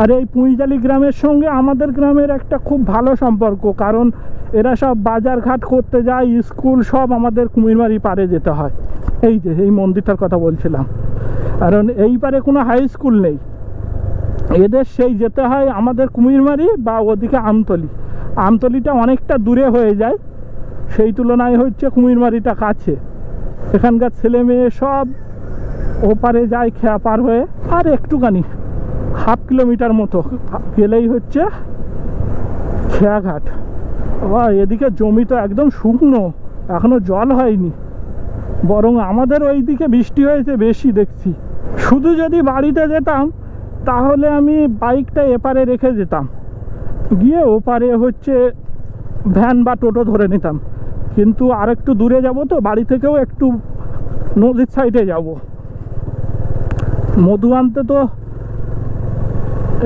আর এই পুঁইজালি গ্রামের সঙ্গে আমাদের গ্রামের একটা খুব ভালো সম্পর্ক, কারণ এরা সব বাজার ঘাট করতে যায়, স্কুল সব আমাদের কুমিরমারি পারে যেতে হয়। এই যে এই মন্দিরটার কথা বলছিলাম, কারণ এই পারে কোনো হাই স্কুল নেই, এদের সেই যেতে হয় আমাদের কুমিরমারি বা ওদিকে আমতলি। আমতলিটা অনেকটা দূরে হয়ে যায়, সেই তুলনায় হচ্ছে কুমিরমারিটা কাছে। এখানকার ছেলে মেয়ে সব ওপারে যায় খেয়া পার হয়ে, আর একটুখানি হাফ কিলোমিটার মতো গেলেই হচ্ছে খেয়াঘাট। আবার এদিকে জমি তো একদম শুকনো, এখনো জল হয়নি, বরং আমাদের ওই দিকে বৃষ্টি হয়েছে বেশি দেখছি। শুধু যদি বাড়িতে যেতাম তাহলে আমি বাইকটা এপারে রেখে যেতাম, গিয়ে ওপারে হচ্ছে ভ্যান বা টোটো ধরে নিতাম, কিন্তু আর একটু দূরে যাব তো, বাড়ি থেকেও একটু নদীর সাইডে যাব, মধু আনতে তো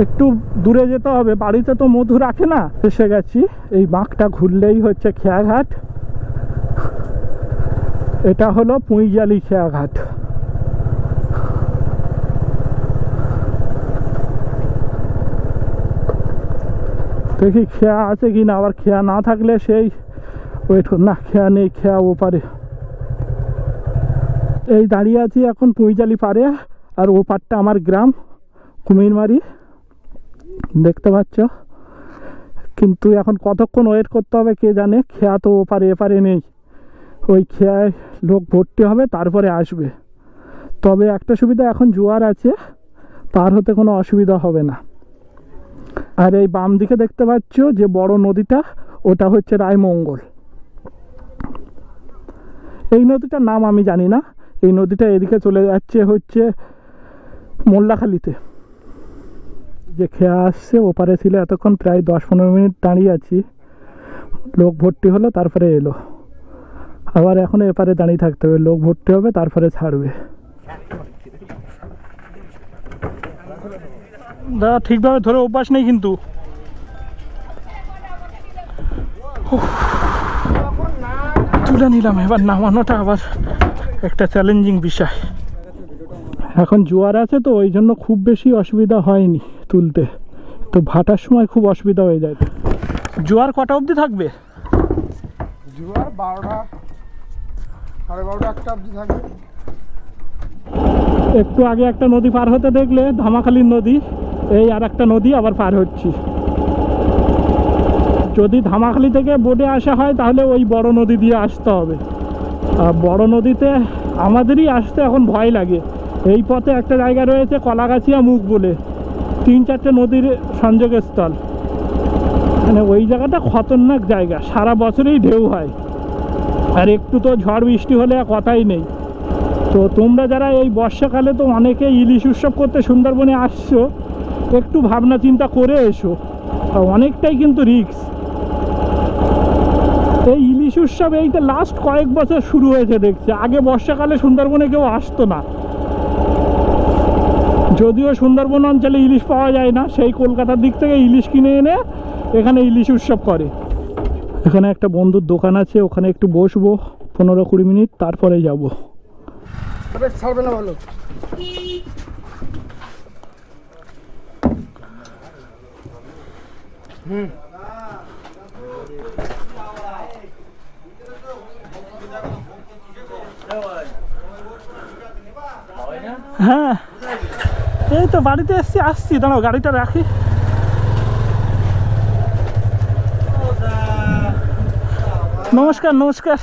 একটু দূরে যেতে হবে, বাড়িতে তো মধু রাখে না। এসে গেছি, এই বাঁকটা ঘুরলেই হচ্ছে খেয়াঘাট। এটা হলো পুঁইজালি খেয়াঘাট। দেখি খেয়া আছে কি না, আবার খেয়া না থাকলে সেই ওয়েট কর, না খেয়া নেই, খেয়া ওপারে। এই দাঁড়িয়ে আছি এখন পুঁইজালি পারে, আর ও পারটা আমার গ্রাম কুমিরমারি, দেখতে পাচ্ছ। কিন্তু এখন কতক্ষণ ওয়েট করতে হবে কে জানে, খেয়া তো ওপারে এপারে নেই, ওই খেয়ায় লোক ভর্তি হবে তারপরে আসবে। তবে একটা সুবিধা, এখন জোয়ার আছে, পার হতে কোনো অসুবিধা হবে না। আর এই বাম দিকে দেখতে পাচ্ছ যে বড় নদীটা, ওটা হচ্ছে রায়মঙ্গল। এই নদীটার নাম আমি জানি না, এই নদীটা এদিকে চলে যাচ্ছে হচ্ছে মোল্লাখালীতে। যে খেয়া আসছে ওপারে ছিল এতক্ষণ, প্রায় 10-15 মিনিট দাঁড়িয়ে আছি, লোক ভর্তি হলো তারপরে এলো, আবার এখন এপারে দাঁড়িয়ে থাকতে হবে, লোক ভর্তি হবে তারপরে ছাড়বে। দাদা ঠিকভাবে ধরে অভ্যাস নেই কিন্তু, তুলে নিলাম, এবার নামানোটা আবার একটা চ্যালেঞ্জিং বিষয়। এখন জোয়ার আছে তো ওই জন্য খুব বেশি অসুবিধা হয়নি তুলতে, তো ভাটার সময় খুব অসুবিধা হয়ে যায়। জোয়ার কটা অবধি থাকবে? জোয়ার 12টা, 12:30 একটা অবধি থাকবে। একটু আগে একটা নদী পার হতে দেখলে, ধামাখালীর নদী, এই আর একটা নদী আবার পার হচ্ছি। যদি ধামাখালী থেকে বোটে আসা হয় তাহলে ওই বড় নদী দিয়ে আসতে হবে, আর বড় নদীতে আমাদেরই আসতে এখন ভয় লাগে। এই পথে একটা জায়গা রয়েছে কলাগাছিয়া মুখ বলে, 3-4টে নদীর সংযোগস্থল, মানে ওই জায়গাটা খতরনাক জায়গা, সারা বছরেই ঢেউ হয়, আর একটু তো ঝড় বৃষ্টি হলে কথাই নেই। তো তোমরা যারা এই বর্ষাকালে তো অনেকে ইলিশ উৎসব করতে সুন্দরবনে আসছো, একটু ভাবনা চিন্তা করে এসো, অনেকটাই কিন্তু রিস্ক। এই ইলিশ উৎসব এইটা লাস্ট কয়েক বছর শুরু হয়েছে দেখছি, আগে বর্ষাকালে সুন্দরবনে কেউ আসতো না, যদিও সুন্দরবন অঞ্চলে ইলিশ পাওয়া যায় না, সেই কলকাতার দিক থেকে ইলিশ কিনে এনে এখানে ইলিশ উৎসব করে। এখানে একটা বন্ধুর দোকান আছে, ওখানে একটু বসবো 15-20 মিনিট, তারপরে যাব। ছাড়বে না ভালো। হ্যাঁ এই তো বাড়িতে এসছি, আসছি, দাঁড়াও গাড়িটা রাখি। নমস্কার নমস্কার।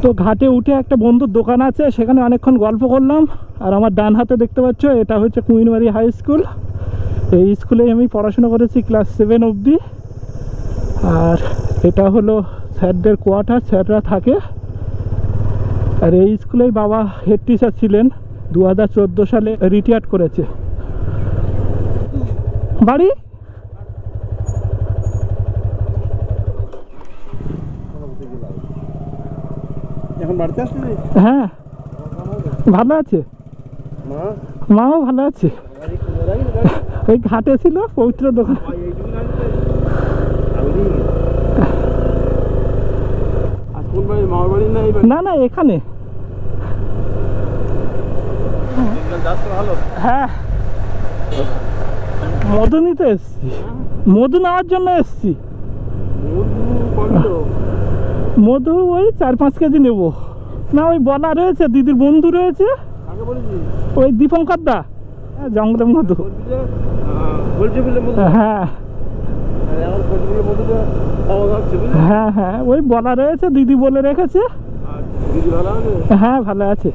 তো ঘাটে উঠে একটা বন্ধুর দোকান আছে, সেখানে অনেকক্ষণ গল্প করলাম। আর আমার ডান হাতে দেখতে পাচ্ছ এটা হচ্ছে কুমিরমারি হাই স্কুল, এই স্কুলে আমি পড়াশোনা করেছি ক্লাস 7 অবধি। আর এটা হলো স্যারদের কোয়ার্টার, স্যাররা থাকে। আর এই স্কুলেই বাবা হেড টিচার ছিলেন, 2014 সালে রিটায়ার্ড করেছে। বাড়ি এখন বাড়িতে আসলে? হ্যাঁ ভালো আছে, মাও ভালো আছে। ওই ঘাটে ছিল পবিত্র দোকান। মামার বাড়ি না? না না, এখানে। ভালো। হ্যাঁ, মধু নিতে এসছি, মধু নেওয়ার জন্য এসছি। মধু ওই 4-5 কেজি নেবো। না, ওই বলা রয়েছে, দিদির বন্ধু রয়েছে, ওই দীপঙ্কর দা, জঙ্গলের মধু। হ্যাঁ হ্যাঁ হ্যাঁ, ওই বলা রয়েছে, দিদি বলে রেখেছে। হ্যাঁ ভালো আছে।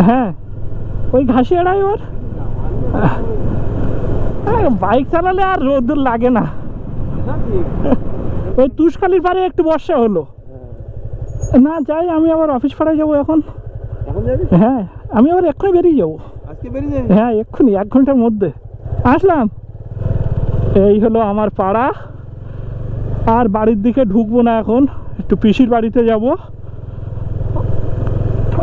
হ্যাঁ, ওই ঘাসিয়াড়াই ওর। বাইক চালালে আর রোদ লাগে না। ওই তুষখালির পারে একটু বর্ষা হলো না, যাই আমি আবার অফিস পাড়ায় যাবো এখন। হ্যাঁ, আমি আবার এক্ষুনি বেরিয়ে যাবো। হ্যাঁ এক্ষুনি, 1 ঘন্টার মধ্যে আসলাম। এই হলো আমার পাড়া। আর বাড়ির দিকে ঢুকবো না এখন, একটু পিসির বাড়িতে যাব।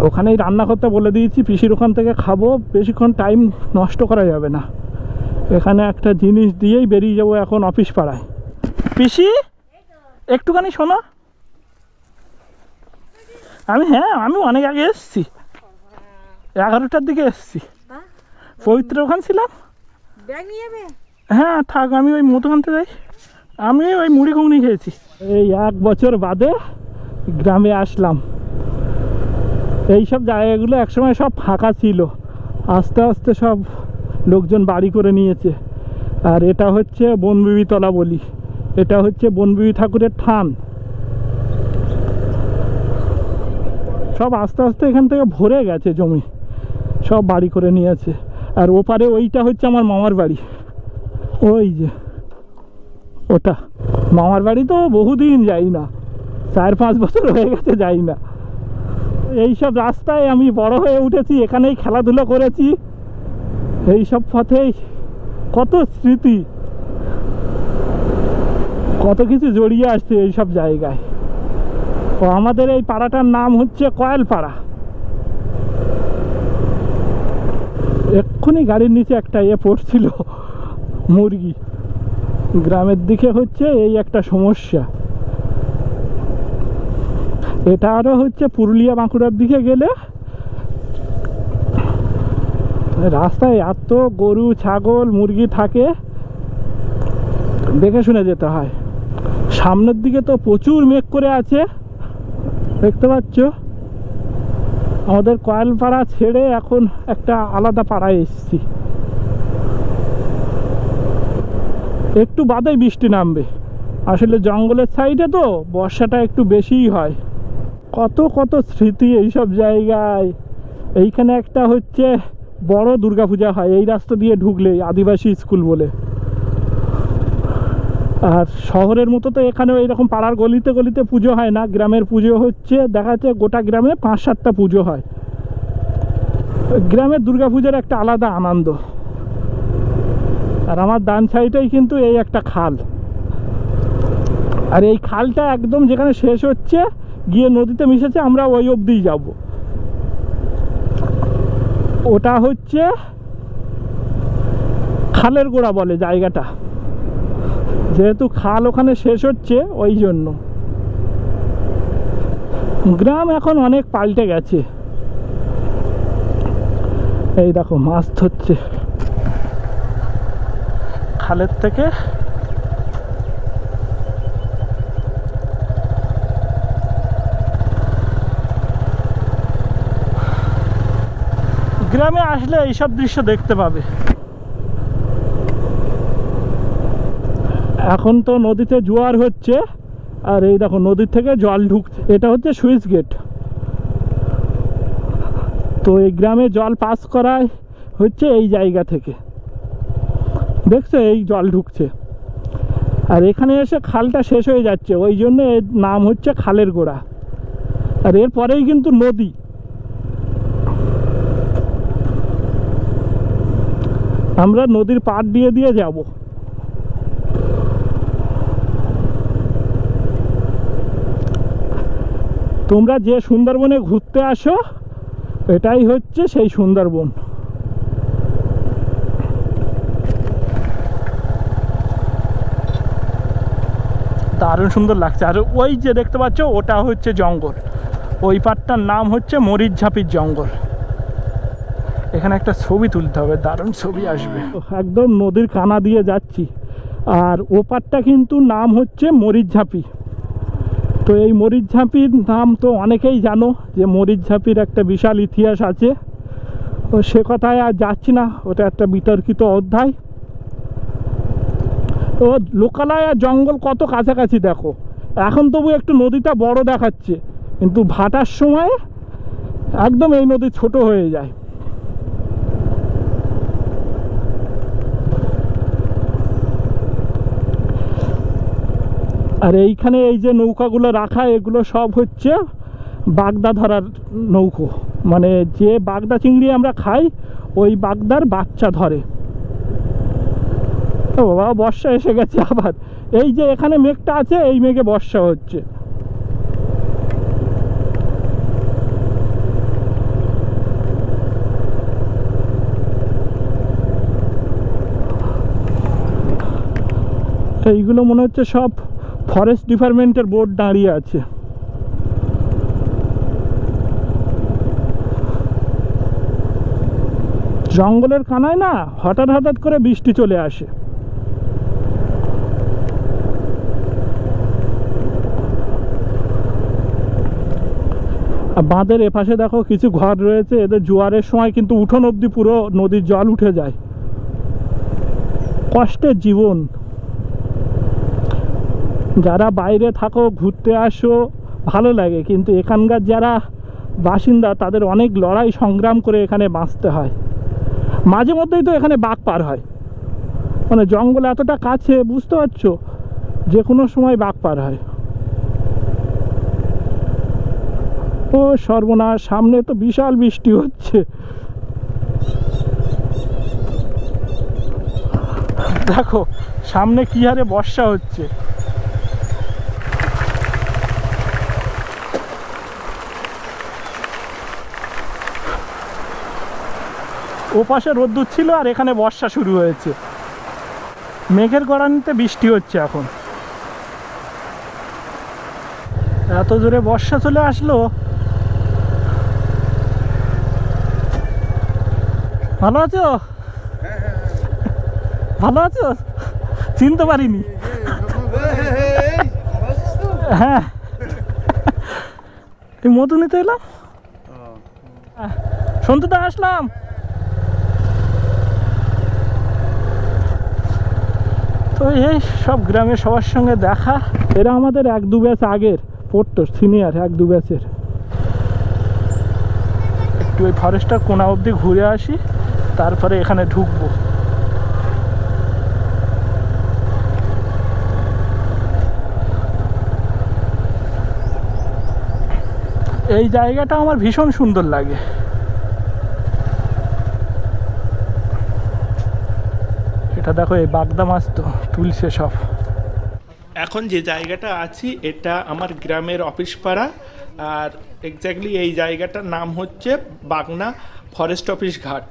ওখানেই রান্না করতে বলে দিয়েছি, পিসির ওখান থেকে খাবো। বেশিক্ষণ টাইম নষ্ট করা যাবে না, এখানে একটা জিনিস দিয়েই বেরিয়ে যাবো এখন অফিস পাড়ায়। পিসি একটুখানি শোনো। আমি অনেক আগে এসেছি, 11টার দিকে এসেছি। পবিত্র ওখানে ছিলাম। হ্যাঁ থাক, আমি ওই মতো আনতে যাই। আমি ওই মুড়ি ঘুগনি খেয়েছি। এই 1 বছর বাদে গ্রামে আসলাম। এইসব জায়গাগুলো একসময় সব ফাঁকা ছিল, আস্তে আস্তে সব লোকজন বাড়ি করে নিয়েছে। আর এটা হচ্ছে বনবিবি তলা বলি, এটা হচ্ছে বনবিবি ঠাকুরের থান। সব আস্তে আস্তে এখান থেকে ভরে গেছে জমি, সব বাড়ি করে নিয়েছে। আর ওপারে ওইটা হচ্ছে আমার মামার বাড়ি, ওই যে ওটা মামার বাড়ি। তো বহুদিন যাই না, 4-5 বছর হয়ে গেছে যাই না। এইসব রাস্তায় আমি বড় হয়ে উঠেছি, এখানেই খেলাধুলো করেছি। এইসব পথেই কত স্মৃতি, কত কিছু জড়িয়ে আসছে এইসব জায়গায়। ও আমাদের এই পাড়াটার নাম হচ্ছে কয়েল পাড়া। এক্ষুনি গাড়ির নিচে একটা পড়ছিল মুরগি। গ্রামের দিকে হচ্ছে এই একটা সমস্যা। এটা আরো হচ্ছে পুরুলিয়া বাঁকুড়ার দিকে গেলে রাস্তায় এত গরু ছাগল মুরগি থাকে, দেখে শুনে যেতে হয়। সামনের দিকে তো প্রচুর মেঘ করে আছে, দেখতে পাচ্ছ। আমাদের কয়েল পাড়া ছেড়ে এখন একটা আলাদা পাড়ায় এসেছি। একটু বাদেই বৃষ্টি নামবে, আসলে জঙ্গলের সাইডে তো বর্ষাটা একটু বেশিই হয়। কত কত স্মৃতি এইসব জায়গায়। এইখানে একটা হচ্ছে বড় দুর্গাপূজা হয় এই রাস্তা দিয়ে ঢুকলে, আদিবাসী স্কুল বলে। আর শহরের মতো তো এখানেও এইরকম পাড়ার গলিতে গলিতে পুজো হয় না। গ্রামের পুজো হচ্ছে দেখা যাচ্ছে গোটা গ্রামে 5-7টা পুজো হয়। গ্রামের দুর্গাপূজার একটা আলাদা আনন্দ। আর আমার ডান সাইডেই কিন্তু এই একটা খাল, আর এই খালটা একদম যেখানে শেষ হচ্ছে গিয়ে নদীতে মিশেছে, আমরা ওই অবধিই যাব। ওটা হচ্ছে খালের গোড়া বলে জায়গাটা, যেহেতু খাল ওখানে শেষ হচ্ছে ওই জন্য। গ্রাম এখন অনেক পাল্টে গেছে। এই দেখো মাছ ধরছে খালের থেকে। গ্রামে আসলে এইসব দৃশ্য দেখতে পাবে। এখন তো নদীতে জোয়ার হচ্ছে, আর এই দেখো নদীর থেকে জল ঢুকছে। এটা হচ্ছে সুইচ গেট। তো এই গ্রামে জল পাস করায় হচ্ছে এই জায়গা থেকে, দেখছো এই জল ঢুকছে। আর এখানে এসে খালটা শেষ হয়ে যাচ্ছে, ওই জন্য এর নাম হচ্ছে খালের গোড়া। আর এরপরেই কিন্তু নদী। আমরা নদীর পাড় দিয়ে দিয়ে যাব। তোমরা যে সুন্দরবনে ঘুরতে আসো, এটাই হচ্ছে সেই সুন্দরবন। দারুণ সুন্দর লাগছে। আর ওই যে দেখতে পাচ্ছ ওটা হচ্ছে জঙ্গল, ওই পাটটার নাম হচ্ছে মরিচঝাপির জঙ্গল। এখানে একটা ছবি তুলতে হবে, দারুণ ছবি আসবে। একদম নদীর কানা দিয়ে যাচ্ছি, আর ও পাটটা কিন্তু নাম হচ্ছে মরিচঝাপি। তো এই মরিচঝাপির নাম তো অনেকেই জানো যে মরিচঝাপির একটা বিশাল ইতিহাস আছে, তো সে কথায় আর যাচ্ছি না, ওটা একটা বিতর্কিত অধ্যায়। তো লোকালয় আর জঙ্গল কত কাছাকাছি দেখো, এখন তবু একটু নদীটা বড় দেখাচ্ছে, কিন্তু ভাটার সময় একদম এই নদী ছোট হয়ে যায়। আর এইখানে এই যে নৌকাগুলো রাখা, এগুলো সব হচ্ছে বাগদা ধরার নৌকো, মানে যে বাগদা চিংড়ি আমরা খাই ওই বাগদার বাচ্চা ধরে। ও বাবা, বর্ষা এসে গেছে আবার। এই যে এখানে মেঘটা আছে, এই মেঘে বর্ষা হচ্ছে। এইগুলো মনে হচ্ছে সব ফরেস্ট ডিপার্টমেন্টের বোর্ড দাঁড়িয়ে আছে। জঙ্গলের কানায় না হঠাৎ হঠাৎ করে বৃষ্টি চলে আসে। আর বাঁধের এপাশে দেখো কিছু ঘর রয়েছে, এদের জোয়ারের সময় কিন্তু উঠোন অবধি পুরো নদীর জল উঠে যায়। কষ্টের জীবন। যারা বাইরে থাকো, ঘুরতে আসো, ভালো লাগে, কিন্তু এখানকার যারা বাসিন্দা তাদের অনেক লড়াই সংগ্রাম করে এখানে বাঁচতে হয়। মাঝে মধ্যেই তো এখানে বাঘ পার হয়, মানে জঙ্গল এতটা কাছে, বুঝতে পারছো, যে কোনো সময় বাঘ পার হয়। ও সর্বনাশ, সামনে তো বিশাল বৃষ্টি হচ্ছে। দেখো সামনে কি হারে বর্ষা হচ্ছে। ওপাশে রোদ্দুর ছিল আর এখানে বর্ষা শুরু হয়েছে। মেঘের গড়ানিতে বৃষ্টি হচ্ছে এখন। এত জোরে বর্ষা চলে আসলো। ভালো আছো? ভালো আছো? চিনতে পারিনি। হ্যাঁ, এই মধু নিতে এলাম, শুনতে তো আসলাম। তো এই সব গ্রামের সবার সঙ্গে দেখা। এরা আমাদের 1-2 ব্যাচ আগের পড়তো, সিনিয়র 1-2 ব্যাচের। একটু ওই ফরেস্টটা কোনা অবধি ঘুরে আসি, তারপরে এখানে ঢুকবো। এই জায়গাটা আমার ভীষণ সুন্দর লাগে। এটা দেখো, এই বাগদা মাছ তো তুলছে সব। এখন যে জায়গাটা আছি এটা আমার গ্রামের অফিস পাড়া, আর এক্স্যাক্টলি এই জায়গাটার নাম হচ্ছে বাগনা ফরেস্ট অফিস ঘাট।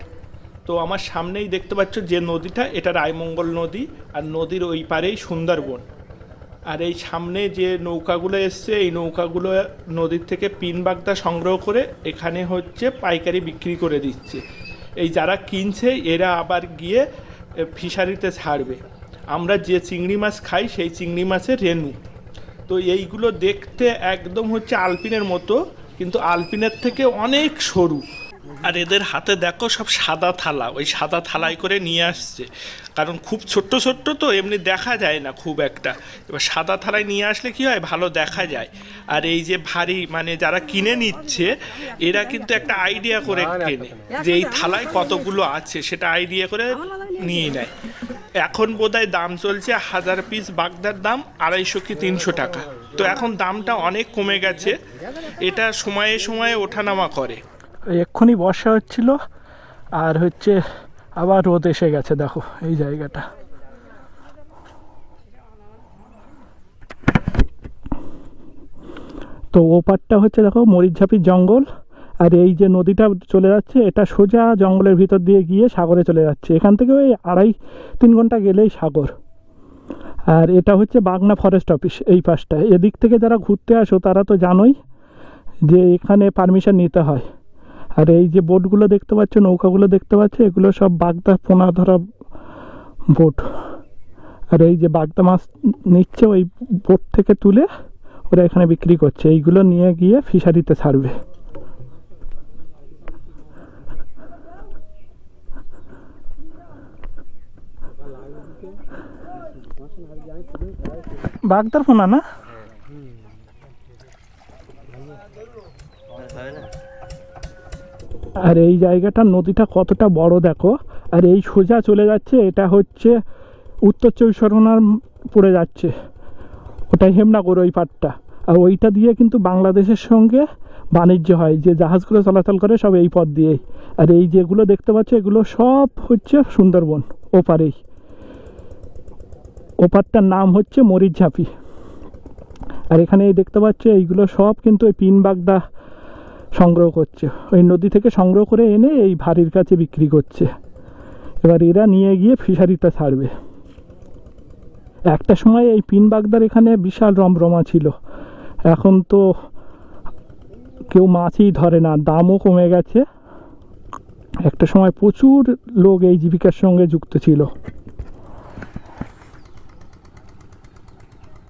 তো আমার সামনেই দেখতে পাচ্ছ যে নদীটা, এটা রায়মঙ্গল নদী, আর নদীর ওই পারেই সুন্দরবন। আর এই সামনে যে নৌকাগুলো এসছে, এই নৌকাগুলো নদীর থেকে পিন বাগদা সংগ্রহ করে এখানে হচ্ছে পাইকারি বিক্রি করে দিচ্ছে। এই যারা কিনছে এরা আবার গিয়ে ফিশারিতে ছাড়বে। আমরা যে চিংড়ি মাছ খাই সেই চিংড়ি মাছের রেণু। তো এইগুলো দেখতে একদম হচ্ছে আলপিনের মতো, কিন্তু আলপিনের থেকে অনেক সরু। আর এদের হাতে দেখো সব সাদা থালা, ওই সাদা থালায় করে নিয়ে আসছে, কারণ খুব ছোট্ট ছোট্ট তো এমনি দেখা যায় না খুব একটা। এবার সাদা থালায় নিয়ে আসলে কি হয়, ভালো দেখা যায়। আর এই যে ভারী, মানে যারা কিনে নিচ্ছে এরা কিন্তু একটা আইডিয়া করে কেনে যে এই থালায় কতগুলো আছে, সেটা আইডিয়া করে নিয়ে নেয়। এখন বোধহয় দাম চলছে 1000 পিস বাগদার দাম 250 কি 300 টাকা। তো এখন দামটা অনেক কমে গেছে, এটা সময়ে সময়ে ওঠানামা করে। এক্ষুনি বর্ষা হচ্ছিল আর হচ্ছে আবার রোদ এসে গেছে। দেখো এই জায়গাটা, তো ওপারটা হচ্ছে দেখো মরিচঝাপির জঙ্গল, আর এই যে নদীটা চলে যাচ্ছে এটা সোজা জঙ্গলের ভিতর দিয়ে গিয়ে সাগরে চলে যাচ্ছে। এখান থেকে ওই 2.5-3 ঘন্টা গেলেই সাগর। আর এটা হচ্ছে বাগনা ফরেস্ট অফিস এই পাশটায়। এদিক থেকে যারা ঘুরতে আসো তারা তো জানোই যে এখানে পারমিশন নিতে হয়। আর এই যে বোটগুলো দেখতে পাচ্ছ, নৌকাগুলো দেখতে পাচ্ছ, এগুলো সব বাগদা পোনা ধরা বোট। আর এই যে বাগদা মাছ নিচ্ছে ওই বোট থেকে তুলে ওরা এখানে বিক্রি করছে। এইগুলো নিয়ে গিয়ে ফিশারিতে ছাড়বে। বাগদার পোনা না? আর এই জায়গাটার নদীটা কতটা বড় দেখো। আর এই সোজা চলে যাচ্ছে, এটা হচ্ছে উত্তর চব্বিশ পরগনার পড়ে যাচ্ছে, ওটাই হেমনাগর ওই পাটটা। আর ওইটা দিয়ে কিন্তু বাংলাদেশের সঙ্গে বাণিজ্য হয়, যে জাহাজগুলো চলাচল করে সব এই পথ দিয়েই। আর এই যেগুলো দেখতে পাচ্ছ এগুলো সব হচ্ছে সুন্দরবন ওপারেই। ওপারটার নাম হচ্ছে মরিচঝাপি। আর এখানে এই দেখতে পাচ্ছ এইগুলো সব কিন্তু ওই পিন বাগদা সংগ্রহ করছে, ওই নদী থেকে সংগ্রহ করে এনে এই ভারির কাছে বিক্রি করছে। এবার এরা নিয়ে গিয়ে ফিশারিতে ছাড়বে। একটা সময় এই পিন বাগদার এখানে বিশাল রমরমা ছিল, এখন তো কেউ মাছই ধরে না, দামও কমে গেছে। একটা সময় প্রচুর লোক এই জীবিকার সঙ্গে যুক্ত ছিল।